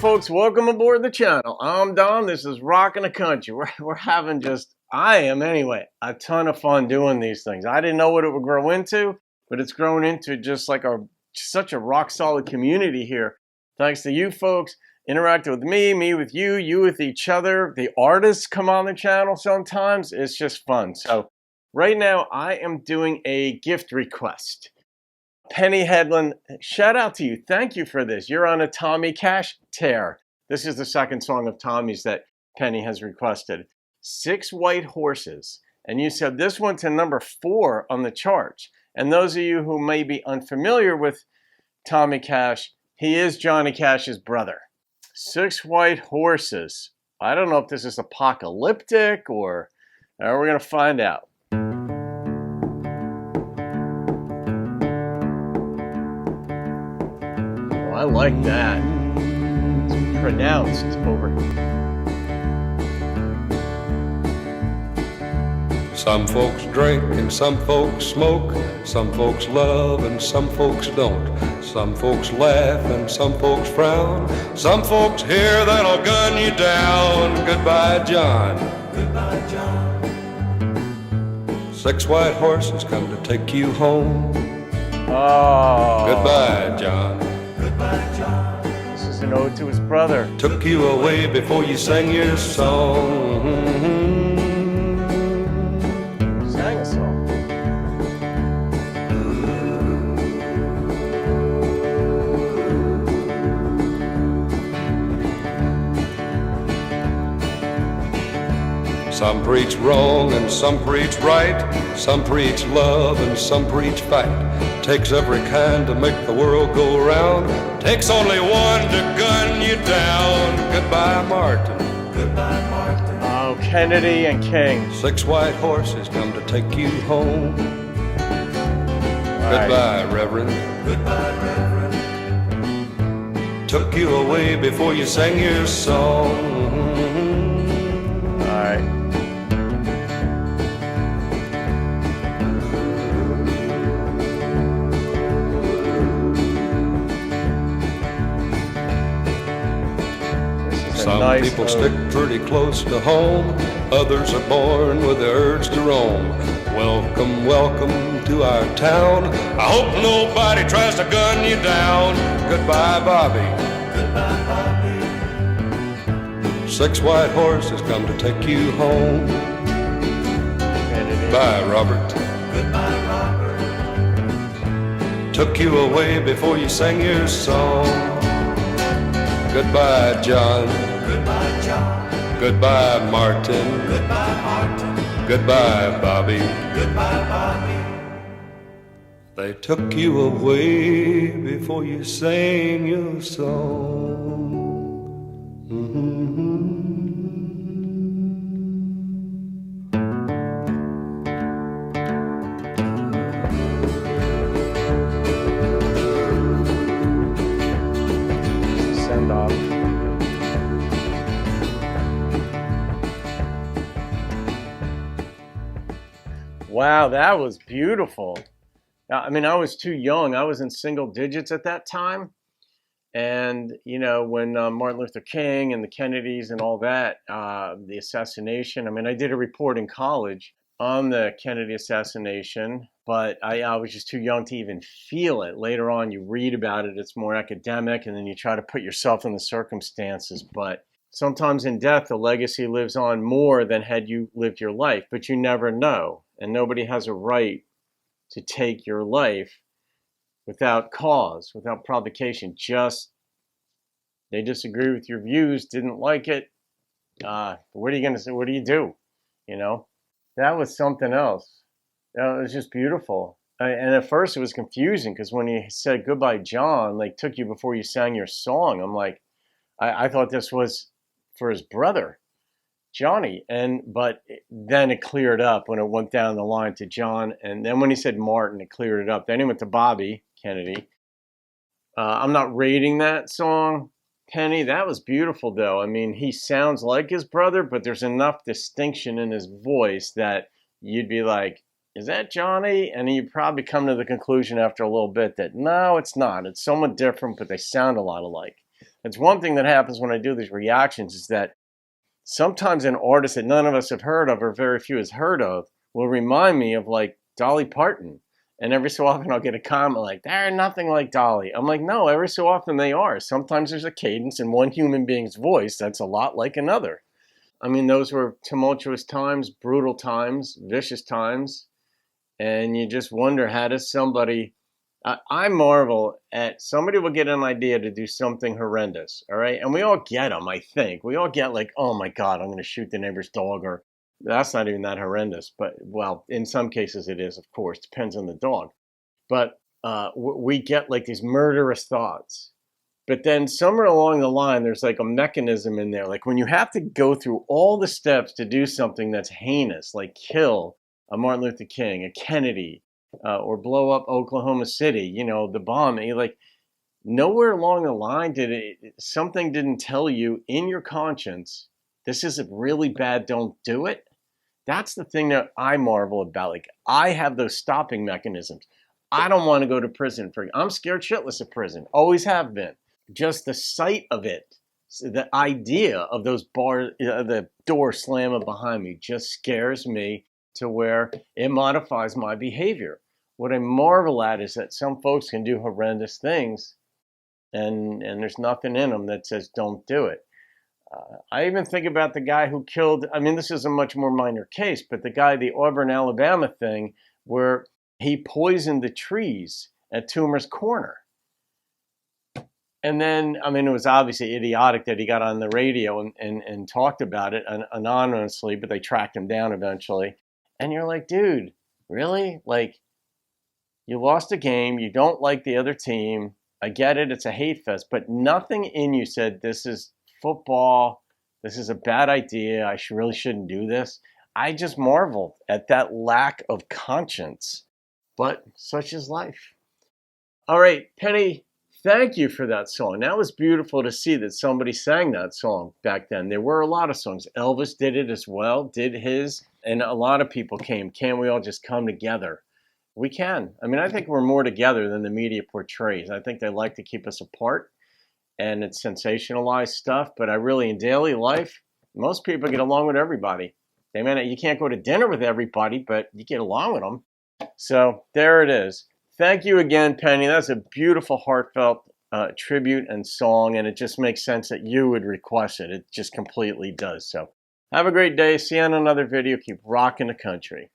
folks, welcome aboard the channel. I'm Don. This is Rockin' the Country. We're having I am anyway, a ton of fun doing these things. I didn't know what it would grow into, but it's grown into just like such a rock solid community here. Thanks to you folks interacting with me with you, you with each other. The artists come on the channel sometimes. It's just fun. So right now I am doing a gift request. Penny Hedlund, shout out to you. Thank you for this. You're on a Tommy Cash tear. This is the second song of Tommy's that Penny has requested. 6 White Horses. And you said this went to number 4 on the charts. And those of you who may be unfamiliar with Tommy Cash, he is Johnny Cash's brother. 6 White Horses. I don't know if this is apocalyptic or we're going to find out. I like that. It's pronounced over. Some folks drink and some folks smoke. Some folks love and some folks don't. Some folks laugh and some folks frown. Some folks hear that'll gun you down. Goodbye, John. Goodbye, John. 6 white horses come to take you home. Oh. Goodbye, John. This is an ode to his brother. Took you away before you sang your song. Sang a song. Some preach wrong and some preach right. Some preach love and some preach fight. Takes every kind to make the world go round. Takes only one to gun you down. Goodbye, Martin. Goodbye, Martin. Oh, Kennedy and King. 6 white horses come to take you home. Goodbye, Reverend. Goodbye, Reverend. Took you away before you sang your song. All right. Some nice people ode. stick pretty close to home. Others are born with the urge to roam. Welcome, welcome to our town. I hope nobody tries to gun you down. Goodbye, Bobby. Goodbye, Bobby. 6 white horses come to take you home. Bye, Robert. Goodbye, Robert. Took you away before you sang your song. Goodbye, John. Goodbye, John. Goodbye, Martin. Goodbye, Martin. Goodbye, Bobby. Goodbye, Bobby. They took you away before you sang your song. Send off. Wow, that was beautiful. I mean, I was too young. I was in single digits at that time. And, you know, when Martin Luther King and the Kennedys and all that, the assassination, I mean, I did a report in college on the Kennedy assassination, but I was just too young to even feel it. Later on, you read about it, it's more academic, and then you try to put yourself in the circumstances. But sometimes in death, the legacy lives on more than had you lived your life, but you never know. And nobody has a right to take your life without cause, without provocation. Just they disagree with your views, didn't like it. What are you going to say? What do you do? You know, that was something else. It was just beautiful. And at first it was confusing because when he said goodbye, John, like took you before you sang your song. I'm like, I thought this was for his brother, Johnny. But then it cleared up when it went down the line to John. And then when he said Martin, it cleared it up. Then he went to Bobby Kennedy. I'm not rating that song, Penny. That was beautiful, though. I mean, he sounds like his brother, but there's enough distinction in his voice that you'd be like, is that Johnny? And you'd probably come to the conclusion after a little bit that, no, it's not. It's somewhat different, but they sound a lot alike. It's one thing that happens when I do these reactions is that sometimes an artist that none of us have heard of or very few has heard of will remind me of like Dolly Parton. And every so often I'll get a comment like, they're nothing like Dolly. I'm like, no, every so often they are. Sometimes there's a cadence in one human being's voice that's a lot like another. I mean, those were tumultuous times, brutal times, vicious times. And you just wonder, how does somebody, I marvel at somebody will get an idea to do something horrendous, all right? And we all get them, I think. We all get like, oh my God, I'm going to shoot the neighbor's dog, or that's not even that horrendous. But, well, in some cases it is, of course, depends on the dog. But we get like these murderous thoughts. But then somewhere along the line, there's like a mechanism in there. Like when you have to go through all the steps to do something that's heinous, like kill a Martin Luther King, a Kennedy, or blow up Oklahoma City, you know, the bombing, like nowhere along the line something didn't tell you in your conscience, this is really bad, don't do it. That's the thing that I marvel about. Like I have those stopping mechanisms. I don't want to go to prison I'm scared shitless of prison. Always have been. Just the sight of it, the idea of those bars, the door slamming behind me just scares me to where it modifies my behavior. What I marvel at is that some folks can do horrendous things and there's nothing in them that says don't do it. I even think about the guy who killed, I mean, this is a much more minor case, but the guy, the Auburn, Alabama thing, where he poisoned the trees at Toomer's Corner. And then, I mean, it was obviously idiotic that he got on the radio and talked about it anonymously, but they tracked him down eventually. And you're like, dude, really? Like, you lost a game. You don't like the other team. I get it. It's a hate fest. But nothing in you said, this is football. This is a bad idea. I really shouldn't do this. I just marveled at that lack of conscience. But such is life. All right, Penny, thank you for that song. That was beautiful to see that somebody sang that song back then. There were a lot of songs. Elvis did it as well, did his, and a lot of people came. Can't we all just come together? We can. I mean, I think we're more together than the media portrays. I think they like to keep us apart, and it's sensationalized stuff. But I really, in daily life, most people get along with everybody. They may not, you can't go to dinner with everybody, but you get along with them. So there it is. Thank you again, Penny. That's a beautiful, heartfelt tribute and song, and it just makes sense that you would request it. It just completely does. So have a great day. See you on another video. Keep rocking the country.